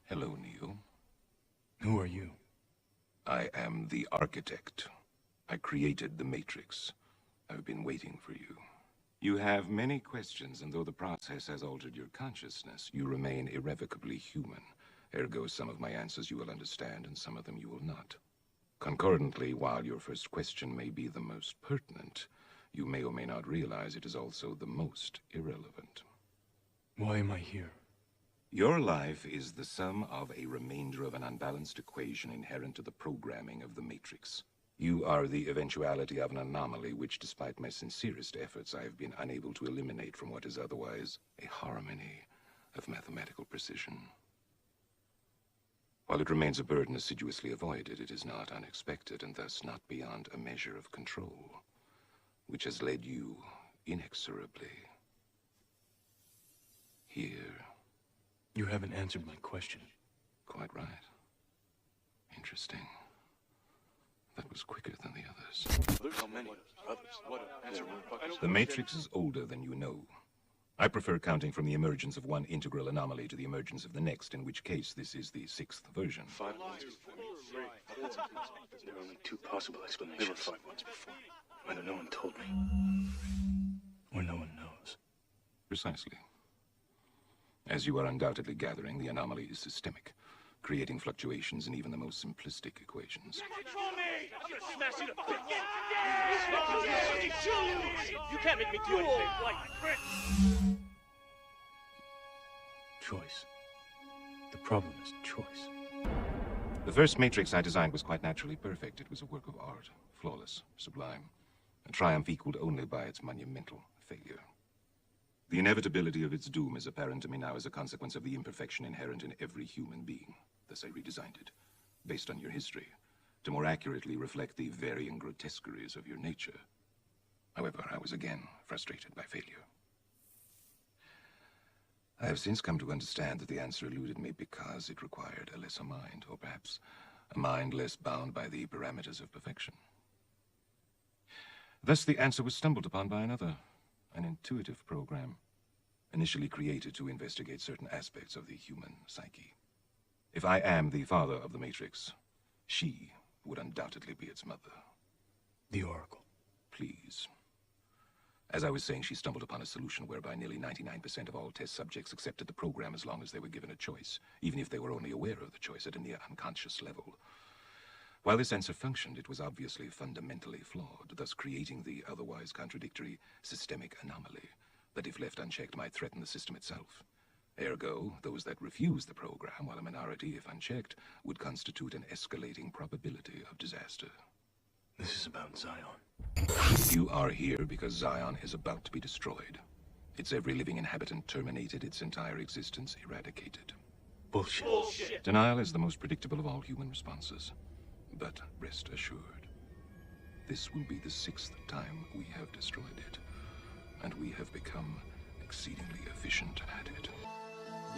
Hello, Neo. Who are you? I am the architect. I created the Matrix. I've been waiting for you. You have many questions, and though the process has altered your consciousness, you remain irrevocably human. Ergo, some of my answers you will understand, and some of them you will not. Concordantly, while your first question may be the most pertinent, you may or may not realize it is also the most irrelevant. Why am I here? Your life is the sum of a remainder of an unbalanced equation inherent to the programming of the Matrix. You are the eventuality of an anomaly which, despite my sincerest efforts, I have been unable to eliminate from what is otherwise a harmony of mathematical precision. While it remains a burden assiduously avoided, it is not unexpected, and thus not beyond a measure of control, which has led you inexorably here. You haven't answered my question. Quite right. Interesting. That was quicker than the others. There's so many others. The Matrix is older than you know. I prefer counting from the emergence of one integral anomaly to the emergence of the next, in which case this is the 6th version. 5 months before me. There are only 2 possible explanations. There were 5 months before me. Either no one told me, or no one knows. Precisely. As you are undoubtedly gathering, the anomaly is systemic, creating fluctuations in even the most simplistic equations. You can't make me do anything. Choice. The problem is choice. The first Matrix I designed was quite naturally perfect. It was a work of art, flawless, sublime, a triumph equaled only by its monumental failure. The inevitability of its doom is apparent to me now as a consequence of the imperfection inherent in every human being. Thus I redesigned it, based on your history, to more accurately reflect the varying grotesqueries of your nature. However, I was again frustrated by failure. I have since come to understand that the answer eluded me because it required a lesser mind, or perhaps a mind less bound by the parameters of perfection. Thus the answer was stumbled upon by another, an intuitive program, initially created to investigate certain aspects of the human psyche. If I am the father of the Matrix, she would undoubtedly be its mother. The Oracle. Please. As I was saying, she stumbled upon a solution whereby nearly 99% of all test subjects accepted the program as long as they were given a choice, even if they were only aware of the choice at a near unconscious level. While this answer functioned, it was obviously fundamentally flawed, thus creating the otherwise contradictory systemic anomaly that, if left unchecked, might threaten the system itself. Ergo, those that refuse the program, while a minority, if unchecked, would constitute an escalating probability of disaster. This is about Zion. You are here because Zion is about to be destroyed. Its every living inhabitant terminated, its entire existence eradicated. Bullshit. Bullshit. Denial is the most predictable of all human responses. But rest assured, this will be the 6th time we have destroyed it, and we have become exceedingly efficient at it.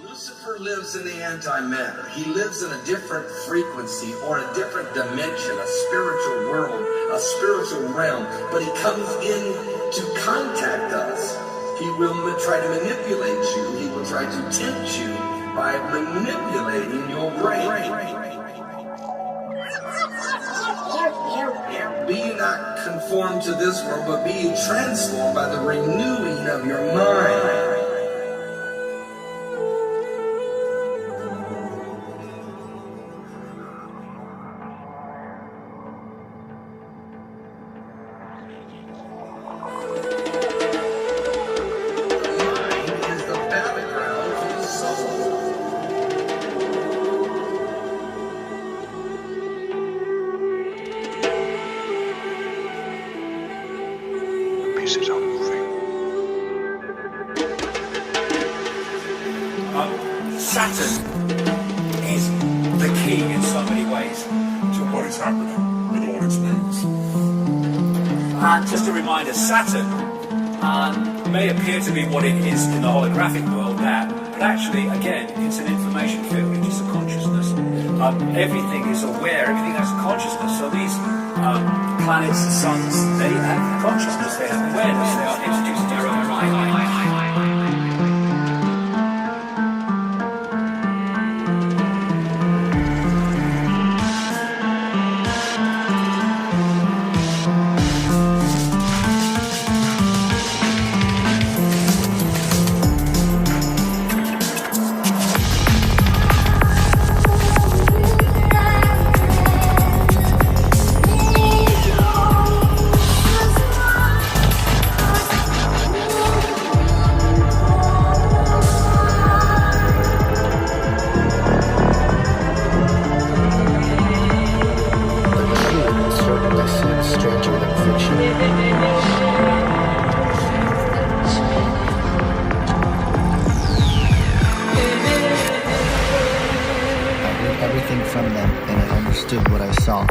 Lucifer lives in the antimatter. He lives in a different frequency or a different dimension, a spiritual world, a spiritual realm. But he comes in to contact us. He will try to manipulate you. He will try to tempt you by manipulating your brain. Be ye not conformed to this world, but be ye transformed by the renewing of your mind. Saturn is the key in so many ways to what is happening in all its ways. Just a reminder, Saturn may appear to be what it is in the holographic world now, but actually, again, it's an information field, it is a consciousness. Everything is aware, everything has consciousness. So these planets, suns, they have consciousness, they have awareness, they are introduced to their own mind. Everything from them, and I understood what I saw.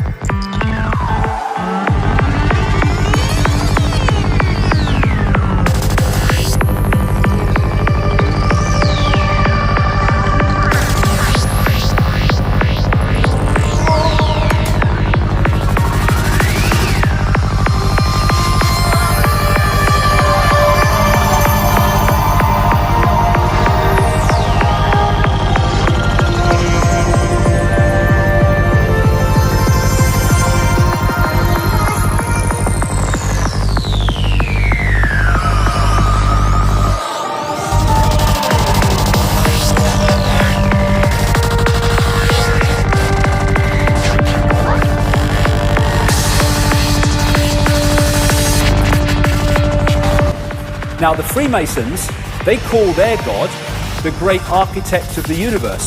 Now, the Freemasons, they call their God the great architect of the universe.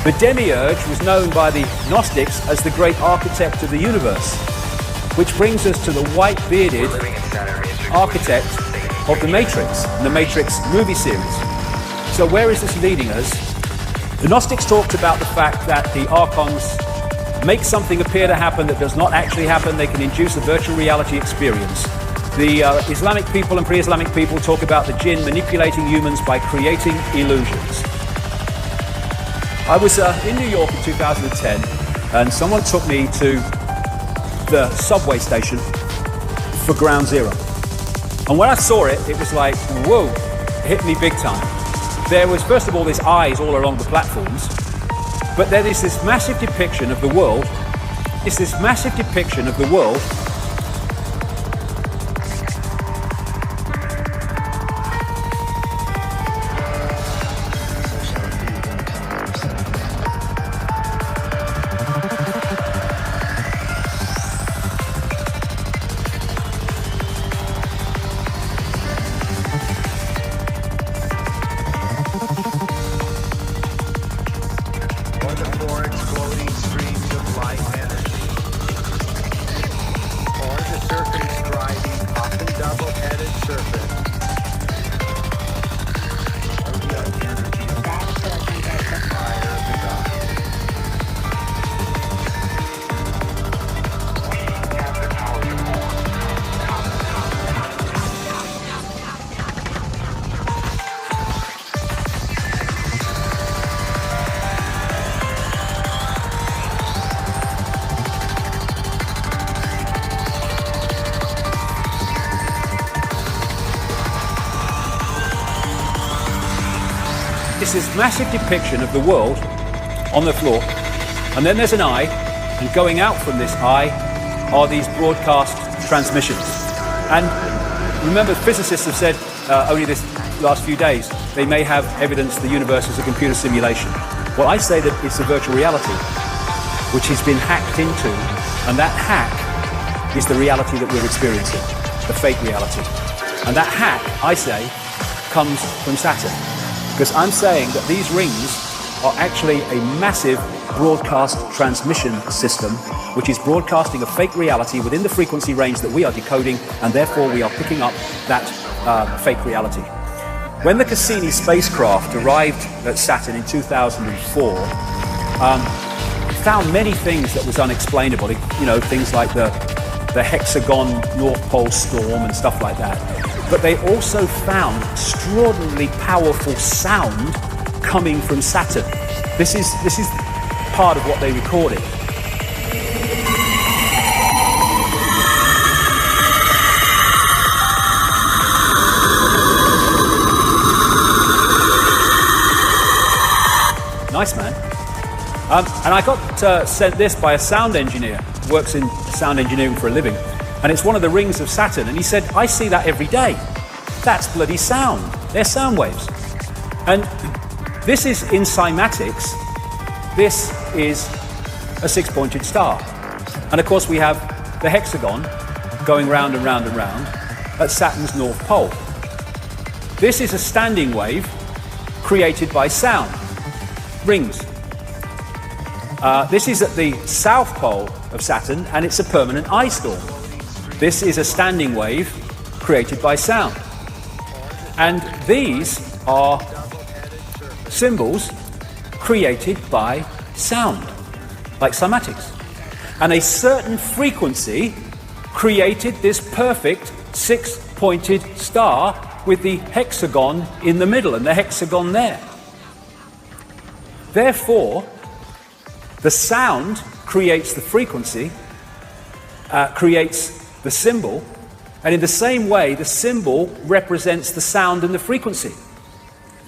The demiurge was known by the Gnostics as the great architect of the universe, which brings us to the white-bearded architect of the Matrix, the Matrix movie series. So where is this leading us? The Gnostics talked about the fact that the archons make something appear to happen that does not actually happen. They can induce a virtual reality experience. The Islamic people and pre-Islamic people talk about the jinn manipulating humans by creating illusions. I was in New York in 2010, and someone took me to the subway station for Ground Zero. And when I saw it, it was like, whoa, it hit me big time. There was, first of all, there's eyes all along the platforms, but there is this massive depiction of the world. It's this massive depiction of the world It's this massive depiction of the world on the floor, and then there's an eye, and going out from this eye are these broadcast transmissions. And remember, physicists have said only this last few days they may have evidence the universe is a computer simulation. Well, I say that it's a virtual reality which has been hacked into, and that hack is the reality that we're experiencing, the fake reality. And that hack, I say, comes from Saturn. Because I'm saying that these rings are actually a massive broadcast transmission system which is broadcasting a fake reality within the frequency range that we are decoding, and therefore we are picking up that fake reality. When the Cassini spacecraft arrived at Saturn in 2004, found many things that was unexplainable. You know, things like the hexagon North Pole storm and stuff like that. But they also found extraordinarily powerful sound coming from Saturn. This is part of what they recorded. Nice, man. And I got sent this by a sound engineer who works in sound engineering for a living. And it's one of the rings of Saturn. And he said, I see that every day. That's bloody sound. They're sound waves. And this is in cymatics. This is a six-pointed star. And of course we have the hexagon going round and round and round at Saturn's North Pole. This is a standing wave created by sound. Rings. This is at the south pole of Saturn, and it's a permanent ice storm. This is a standing wave created by sound. And these are symbols created by sound, like cymatics. And a certain frequency created this perfect six-pointed star with the hexagon in the middle and the hexagon there. Therefore, the sound creates the frequency, creates the symbol, and in the same way, the symbol represents the sound and the frequency.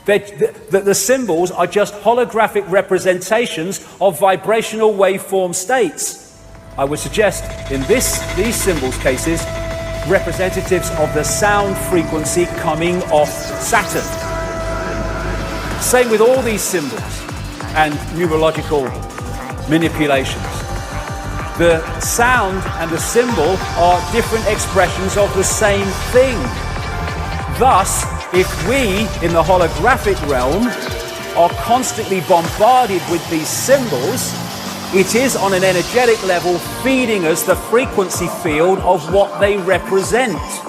The symbols are just holographic representations of vibrational waveform states. I would suggest in these symbols cases, representatives of the sound frequency coming off Saturn. Same with all these symbols and numerological manipulations. The sound and the symbol are different expressions of the same thing. Thus, if we, in the holographic realm, are constantly bombarded with these symbols, it is on an energetic level feeding us the frequency field of what they represent. Also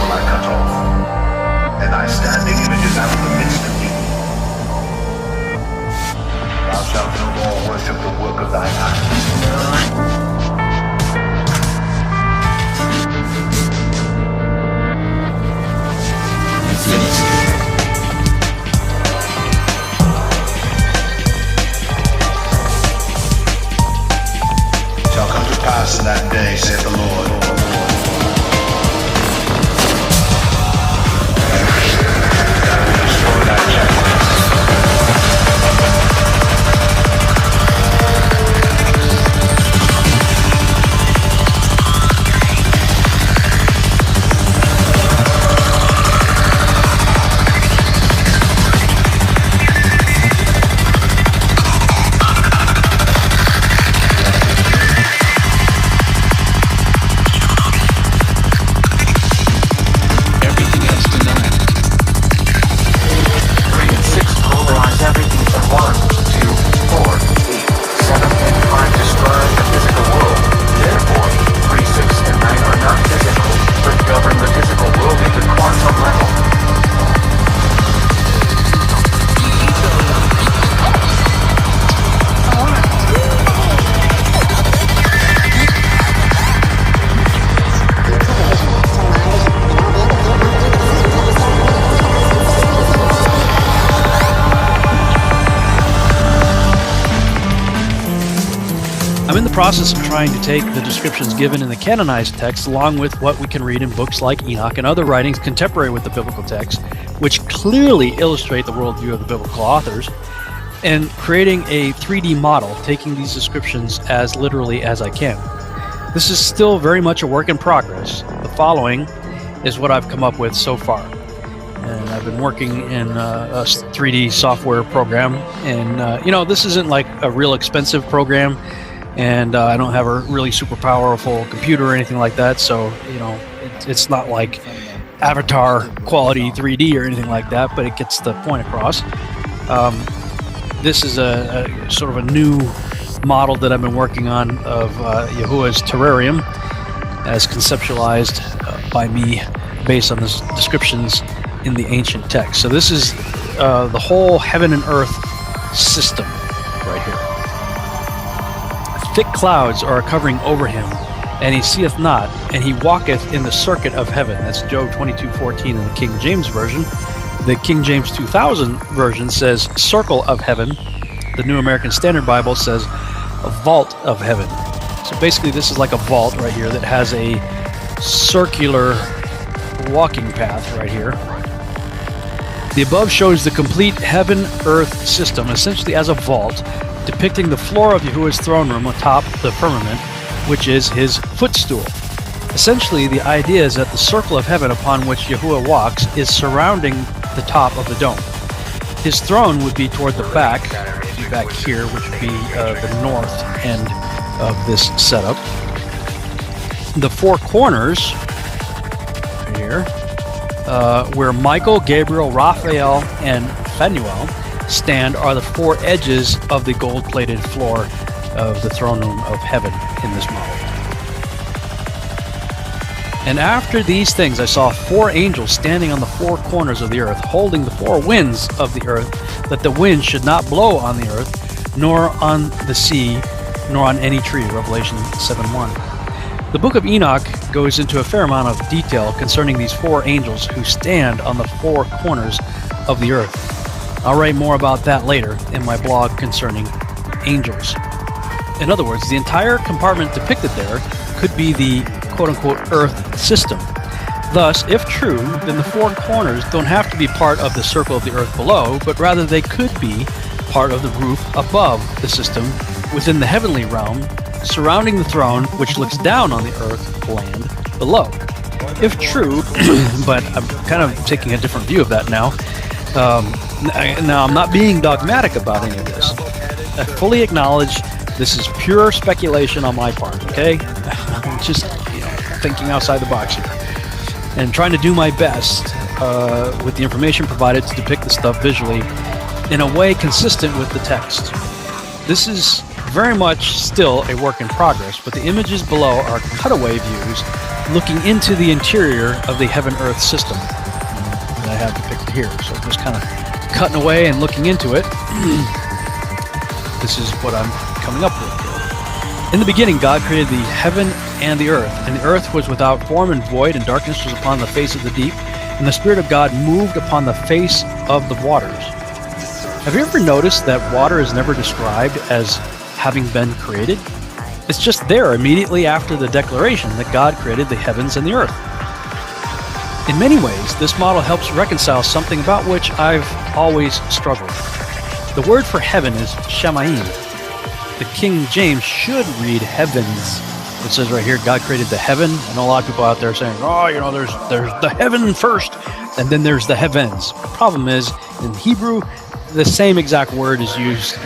will I cut off, and thy standing images out of the midst of thee. Thou shalt no more worship the work of thine hands. Shall come to pass in that day, saith the Lord. I'm in the process of trying to take the descriptions given in the canonized text along with what we can read in books like Enoch and other writings contemporary with the biblical text, which clearly illustrate the worldview of the biblical authors, and creating a 3D model, taking these descriptions as literally as I can. This is still very much a work in progress. The following is what I've come up with so far. And I've been working in a 3D software program, and this isn't like a real expensive program, and I don't have a really super powerful computer or anything like that, so it's not like Avatar quality 3D or anything like that, but it gets the point across. This is a sort of a new model that I've been working on of Yahuwah's terrarium, as conceptualized by me based on the descriptions in the ancient text. So this is the whole heaven and earth system right here. Thick clouds are covering over him, and he seeth not, and he walketh in the circuit of heaven. That's Job 22:14 in the King James Version. The King James 2000 version says circle of heaven. The New American Standard Bible says a vault of heaven. So basically this is like a vault right here that has a circular walking path right here. The above shows the complete heaven-earth system essentially as a vault, depicting the floor of Yahuwah's throne room atop the firmament, which is his footstool. Essentially, the idea is that the circle of heaven upon which Yahuwah walks is surrounding the top of the dome. His throne would be toward the back here, which would be the north end of this setup. The four corners right here, where Michael, Gabriel, Raphael, and Phanuel stand, are the four edges of the gold-plated floor of the throne room of heaven in this model. And after these things I saw four angels standing on the four corners of the earth, holding the four winds of the earth, that the wind should not blow on the earth, nor on the sea, nor on any tree. Revelation 7:1. The book of Enoch goes into a fair amount of detail concerning these four angels who stand on the four corners of the earth. I'll write more about that later in my blog concerning angels. In other words, the entire compartment depicted there could be the quote-unquote earth system. Thus, if true, then the four corners don't have to be part of the circle of the earth below, but rather they could be part of the roof above the system within the heavenly realm, surrounding the throne, which looks down on the earth land below. If true, but I'm kind of taking a different view of that now. Now, I'm not being dogmatic about any of this. I fully acknowledge this is pure speculation on my part, okay? I'm just thinking outside the box here and trying to do my best with the information provided to depict the stuff visually in a way consistent with the text. This is very much still a work in progress, but the images below are cutaway views looking into the interior of the heaven-earth system that I have depicted here. So just kind of cutting away and looking into it. This is what I'm coming up with here. In the beginning, God created the heaven and the earth, and the earth was without form and void, and darkness was upon the face of the deep, and the Spirit of God moved upon the face of the waters. Have you ever noticed that water is never described as having been created? It's just there immediately after the declaration that God created the heavens and the earth. In many ways, this model helps reconcile something about which I've always struggled. The word for heaven is Shamayim. The King James should read heavens. It says right here, God created the heaven. I know a lot of people out there saying, oh, there's the heaven first, and then there's the heavens. The problem is, in Hebrew, the same exact word is used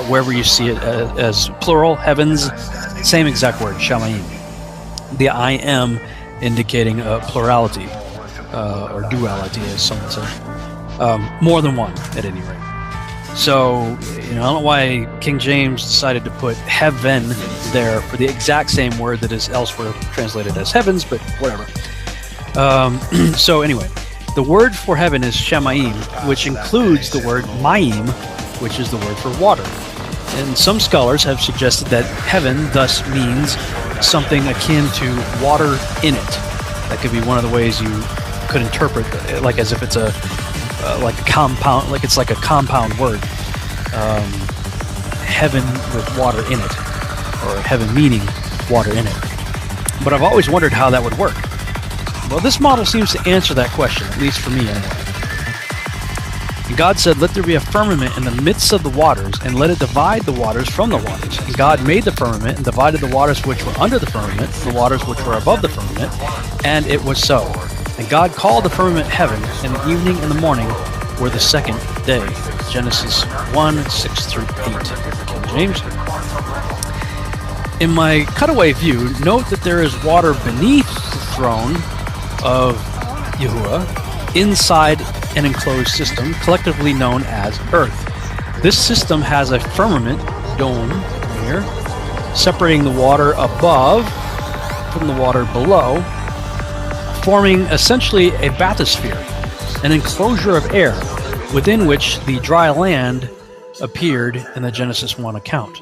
wherever you see it as plural, heavens, same exact word, Shamayim. The I am indicating plurality, or duality, as some would say. More than one, at any rate. So, I don't know why King James decided to put heaven there for the exact same word that is elsewhere translated as heavens, but whatever. So anyway, the word for heaven is Shamayim, which includes the word Mayim, which is the word for water. And some scholars have suggested that heaven thus means something akin to water in it. That could be one of the ways you could interpret it, like as if it's like a compound, like it's like a compound word. Heaven with water in it, or heaven meaning water in it. But I've always wondered how that would work. Well, this model seems to answer that question, at least for me anyway. And God said, let there be a firmament in the midst of the waters, and let it divide the waters from the waters. And God made the firmament and divided the waters which were under the firmament from the waters which were above the firmament, and it was so. And God called the firmament heaven, and the evening and the morning were the second day. Genesis 1:6-8. King James. In my cutaway view, note that there is water beneath the throne of Yahuwah, inside an enclosed system, collectively known as Earth. This system has a firmament, dome, here, separating the water above from the water below, forming essentially a bathysphere, an enclosure of air within which the dry land appeared in the Genesis 1 account.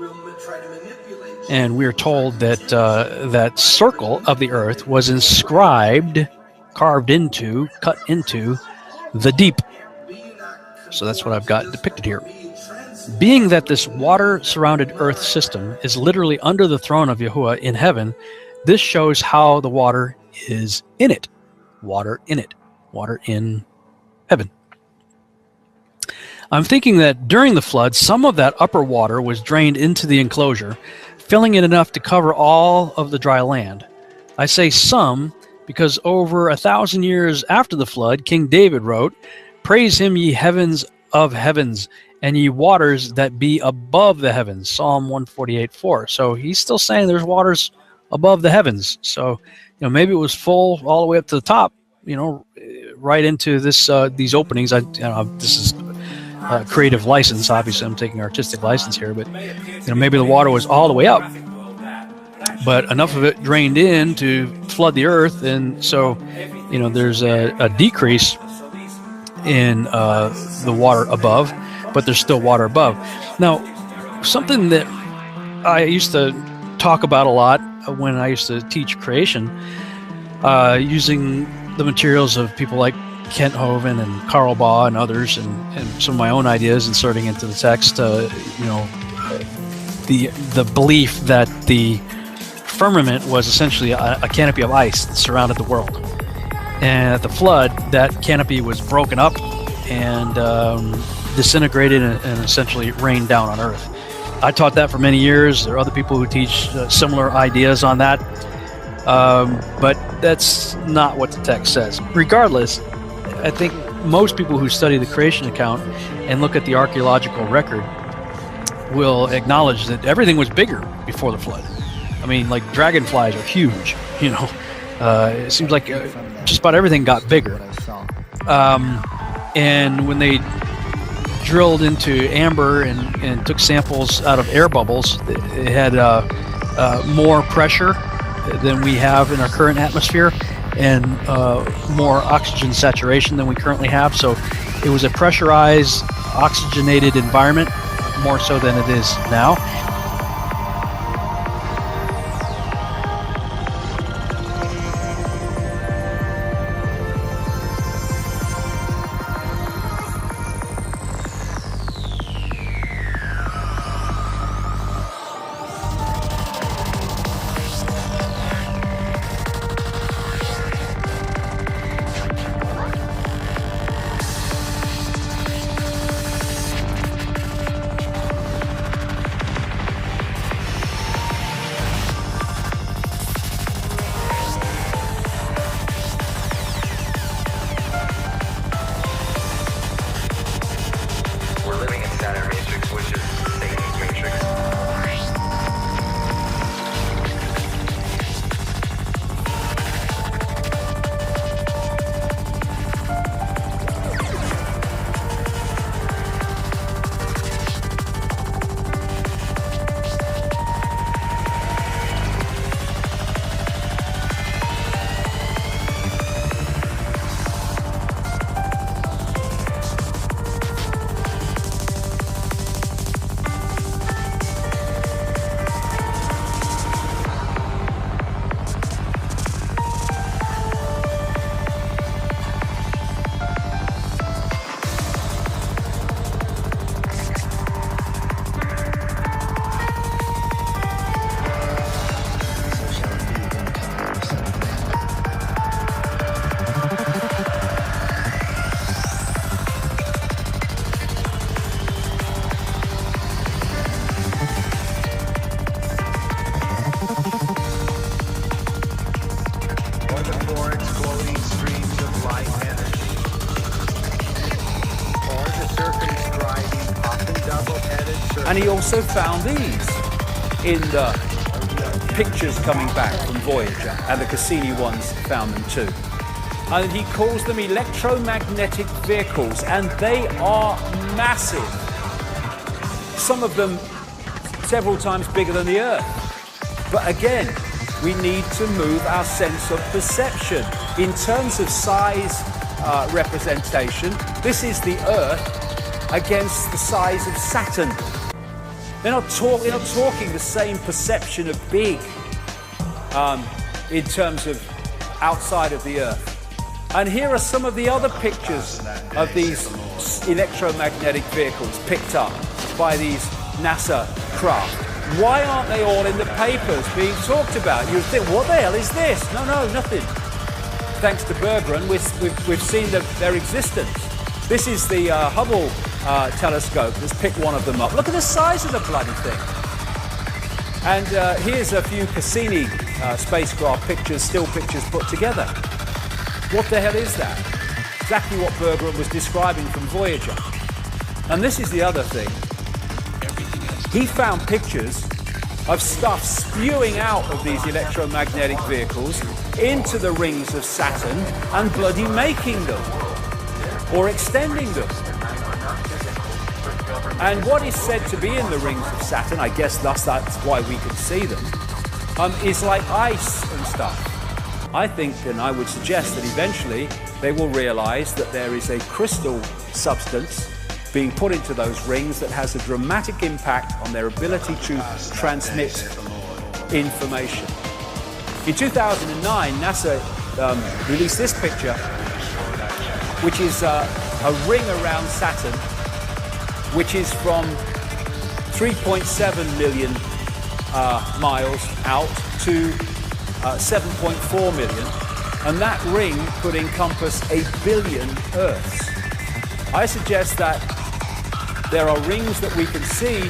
And we are told that that circle of the earth was inscribed, carved into, cut into the deep. So that's what I've got depicted here. Being that this water-surrounded earth system is literally under the throne of Yahuwah in heaven, this shows how the water is in it. Water in it. Water in heaven. I'm thinking that during the flood, some of that upper water was drained into the enclosure, filling it enough to cover all of the dry land. I say some because over 1,000 years after the flood, King David wrote, "Praise him, ye heavens of heavens, and ye waters that be above the heavens." Psalm 148:4. So he's still saying there's waters above the heavens. So, maybe it was full all the way up to the top, right into this these openings. This is creative license. Obviously, I'm taking artistic license here, but maybe the water was all the way up, but enough of it drained in to flood the earth, and so there's a decrease in the water above, but there's still water above. Now, something that I used to talk about a lot when I used to teach creation, using the materials of people like Kent Hovind and Karl Baugh and others, and some of my own ideas inserting into the text, the belief that the firmament was essentially a canopy of ice that surrounded the world. And at the flood, that canopy was broken up and disintegrated and essentially rained down on Earth. I taught that for many years. There are other people who teach similar ideas on that. But that's not what the text says. Regardless, I think most people who study the creation account and look at the archaeological record will acknowledge that everything was bigger before the flood. I mean, like dragonflies are huge, It seems like just about everything got bigger. And when they drilled into amber and took samples out of air bubbles, it had more pressure than we have in our current atmosphere, and more oxygen saturation than we currently have. So it was a pressurized, oxygenated environment, more so than it is now. We're living in Saturn Matrix, which is Satan's Matrix. And he also found these in the pictures coming back from Voyager, and the Cassini ones found them too. And he calls them electromagnetic vehicles, and they are massive. Some of them several times bigger than the Earth. But again, we need to move our sense of perception. In terms of size representation, this is the Earth against the size of Saturn. They're not talking the same perception of big in terms of outside of the Earth. And here are some of the other pictures of these electromagnetic vehicles picked up by these NASA craft. Why aren't they all in the papers being talked about? You would think, what the hell is this? No, nothing. Thanks to Bergeron, we've seen their existence. This is the Hubble telescope. Let's pick one of them up. Look at the size of the bloody thing. And here's a few Cassini spacecraft pictures, still pictures put together. What the hell is that? Exactly what Bergeron was describing from Voyager. And this is the other thing. He found pictures of stuff spewing out of these electromagnetic vehicles into the rings of Saturn and bloody making them or extending them. And what is said to be in the rings of Saturn, I guess that's why we can see them, is like ice and stuff. I think, and I would suggest that eventually they will realize that there is a crystal substance being put into those rings that has a dramatic impact on their ability to transmit information. In 2009, NASA released this picture, which is a ring around Saturn, which is from 3.7 million miles out to 7.4 million, and that ring could encompass 1 billion Earths. I suggest that there are rings that we can see,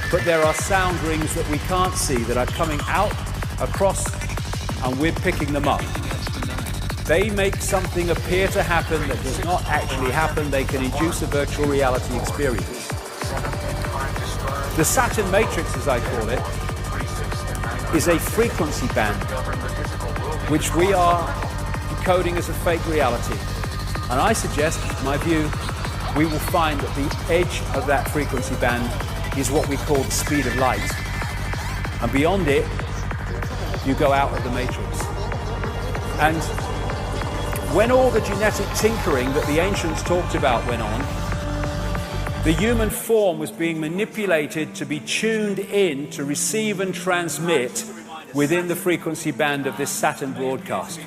but there are sound rings that we can't see that are coming out across, and we're picking them up. They make something appear to happen that does not actually happen. They can induce a virtual reality experience. The Saturn Matrix, as I call it, is a frequency band which we are decoding as a fake reality. And I suggest, in my view, we will find that the edge of that frequency band is what we call the speed of light. And beyond it, you go out of the matrix. And when all the genetic tinkering that the ancients talked about went on, the human form was being manipulated to be tuned in to receive and transmit within the frequency band of this Saturn broadcast,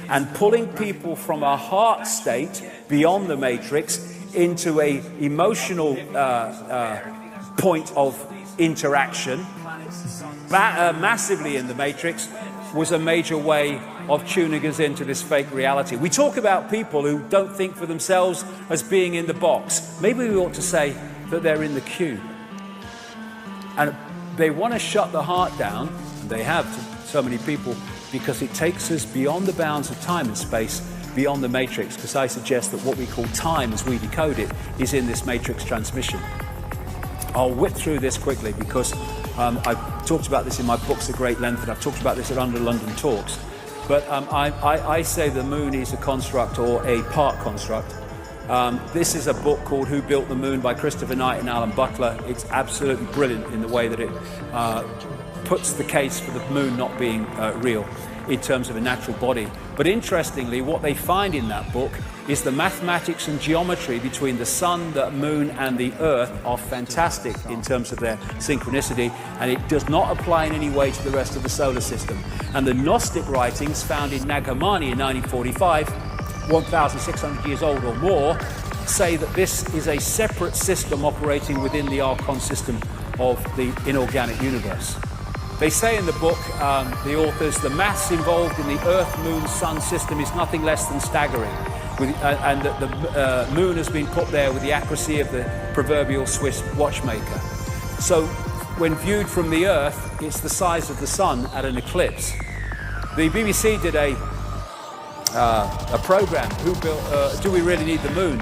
and pulling people from a heart state beyond the matrix into a emotional point of interaction massively in the matrix was a major way of tuning us into this fake reality. We talk about people who don't think for themselves as being in the box. Maybe we ought to say that they're in the cube. And they want to shut the heart down, and they have to so many people, because it takes us beyond the bounds of time and space, beyond the matrix, because I suggest that what we call time as we decode it is in this matrix transmission. I'll whip through this quickly because I've talked about this in my books at great length, and I've talked about this at Under London Talks. But I say the moon is a construct or a part construct. This is a book called Who Built the Moon by Christopher Knight and Alan Butler. It's absolutely brilliant in the way that it puts the case for the moon not being real in terms of a natural body. But interestingly, what they find in that book is the mathematics and geometry between the sun, the moon, and the earth are fantastic in terms of their synchronicity, and it does not apply in any way to the rest of the solar system. And the Gnostic writings found in Nag Hammadi in 1945, 1,600 years old or more, say that this is a separate system operating within the Archon system of the inorganic universe. They say in the book, the authors, the maths involved in the Earth-Moon-Sun system is nothing less than staggering, and that the moon has been put there with the accuracy of the proverbial Swiss watchmaker. So when viewed from the Earth, it's the size of the sun at an eclipse. The BBC did a program, Who Built, Do We Really Need the Moon?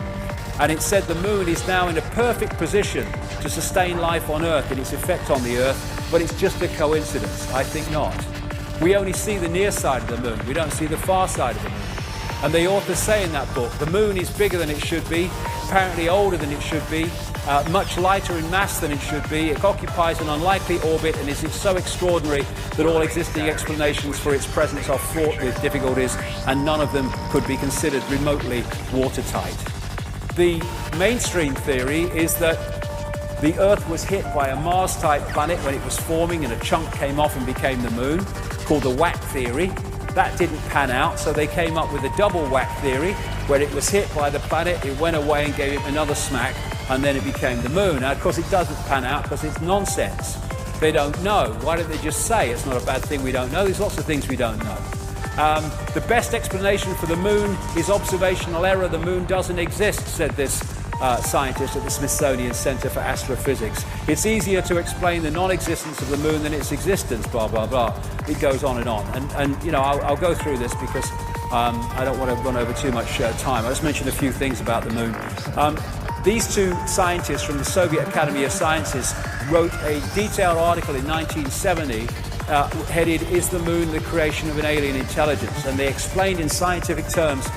And it said the moon is now in a perfect position to sustain life on Earth and its effect on the Earth, but it's just a coincidence. I think not. We only see the near side of the moon. We don't see the far side of the moon. And the authors say in that book, the moon is bigger than it should be, apparently older than it should be, much lighter in mass than it should be. It occupies an unlikely orbit and is so extraordinary that all existing explanations for its presence are fraught with difficulties, and none of them could be considered remotely watertight. The mainstream theory is that the Earth was hit by a Mars-type planet when it was forming, and a chunk came off and became the moon, called the whack theory. That didn't pan out, so they came up with a double whack theory, where it was hit by the planet, it went away and gave it another smack, and then it became the moon. Now, of course, it doesn't pan out because it's nonsense. They don't know. Why don't they just say it's not a bad thing we don't know? There's lots of things we don't know. The best explanation for the moon is observational error. The moon doesn't exist, said this scientist at the Smithsonian Center for Astrophysics. It's easier to explain the non-existence of the moon than its existence, blah, blah, blah. It goes on and on. And you know, I'll go through this because I don't want to run over too much time. I'll just mention a few things about the moon. These two scientists from the Soviet Academy of Sciences wrote a detailed article in 1970 headed, "Is the Moon the Creation of an Alien Intelligence?" And they explained in scientific terms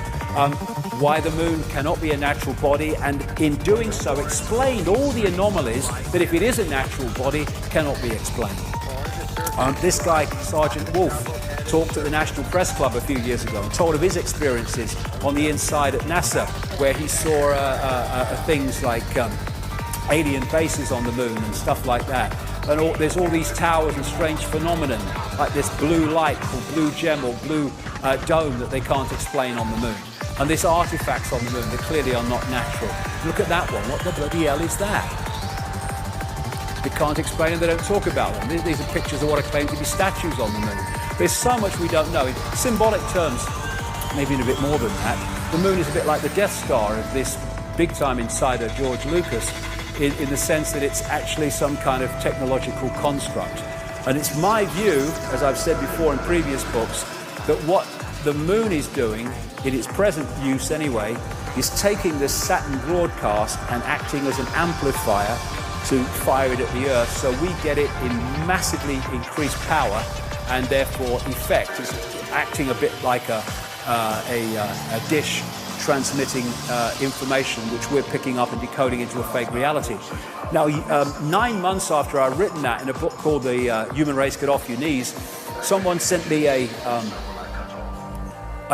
why the Moon cannot be a natural body, and in doing so explained all the anomalies that, if it is a natural body, cannot be explained. This guy, Sergeant Wolf, talked at the National Press Club a few years ago and told of his experiences on the inside at NASA, where he saw things like alien bases on the moon and stuff like that. And there's all these towers and strange phenomenon, like this blue light called blue gem or blue dome that they can't explain on the moon. And these artifacts on the moon that clearly are not natural. Look at that one. What the bloody hell is that? They can't explain and they don't talk about them. These are pictures of what are claimed to be statues on the moon. There's so much we don't know. In symbolic terms, maybe in a bit more than that, the moon is a bit like the Death Star of this big-time insider George Lucas, in the sense that it's actually some kind of technological construct. And it's my view, as I've said before in previous books, that what the moon is doing, in its present use anyway, is taking this Saturn broadcast and acting as an amplifier to fire it at the Earth, so we get it in massively increased power and therefore effect. It's acting a bit like a dish transmitting information which we're picking up and decoding into a fake reality. Now, 9 months after I'd written that in a book called The Human Race Get Off Your Knees, someone sent me an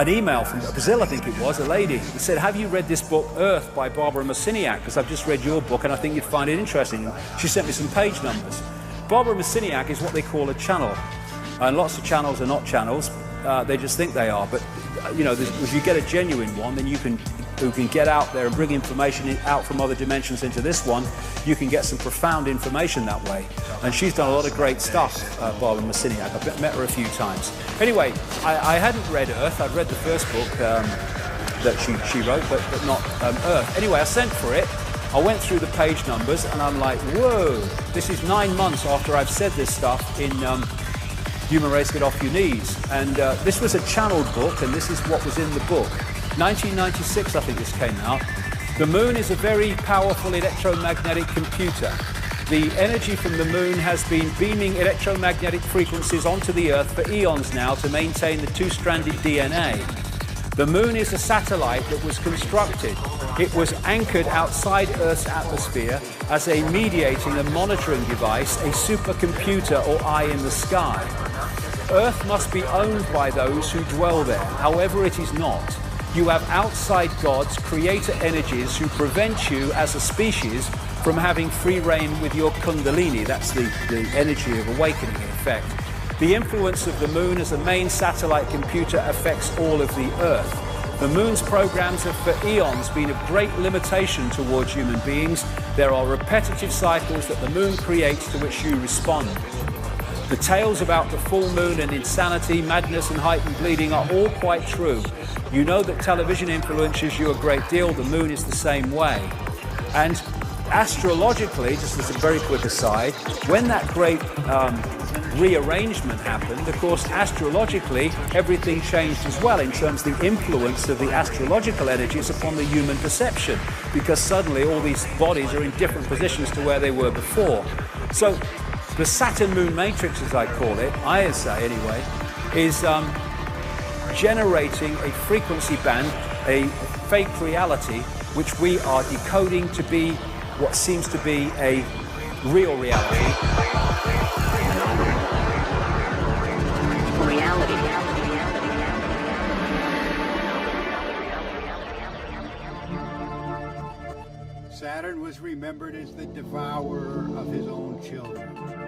email from Brazil, I think it was, a lady, who said, "Have you read this book, Earth, by Barbara Marciniak? Because I've just read your book and I think you'd find it interesting." She sent me some page numbers. Barbara Marciniak is what they call a channel. And lots of channels are not channels. They just think they are. But, you know, if you get a genuine one, then you can get out there and bring information out from other dimensions into this one. You can get some profound information that way. And she's done a lot of great stuff, Barbara Marciniak. I've met her a few times. Anyway, I hadn't read Earth. I'd read the first book that she wrote, but not Earth. Anyway, I sent for it. I went through the page numbers, and I'm like, whoa, this is 9 months after I've said this stuff in Human Race Get Off Your Knees. And this was a channeled book, and this is what was in the book. 1996, I think this came out. The moon is a very powerful electromagnetic computer. The energy from the moon has been beaming electromagnetic frequencies onto the Earth for eons now to maintain the two-stranded DNA. The moon is a satellite that was constructed. It was anchored outside Earth's atmosphere as a mediating and monitoring device, a supercomputer or eye in the sky. Earth must be owned by those who dwell there. However, it is not. You have outside gods, creator energies, who prevent you as a species from having free reign with your kundalini. That's the energy of awakening, in effect. The influence of the moon as a main satellite computer affects all of the Earth. The moon's programs have for eons been of great limitation towards human beings. There are repetitive cycles that the moon creates to which you respond. The tales about the full moon and insanity, madness and heightened bleeding are all quite true. You know that television influences you a great deal. The moon is the same way. And astrologically, just as a very quick aside, when that great rearrangement happened, of course, astrologically, everything changed as well in terms of the influence of the astrological energies upon the human perception, because suddenly all these bodies are in different positions to where they were before. So the Saturn Moon Matrix, as I call it, I say anyway, is generating a frequency band, a fake reality, which we are decoding to be what seems to be a real reality. Saturn was remembered as the devourer of his own children.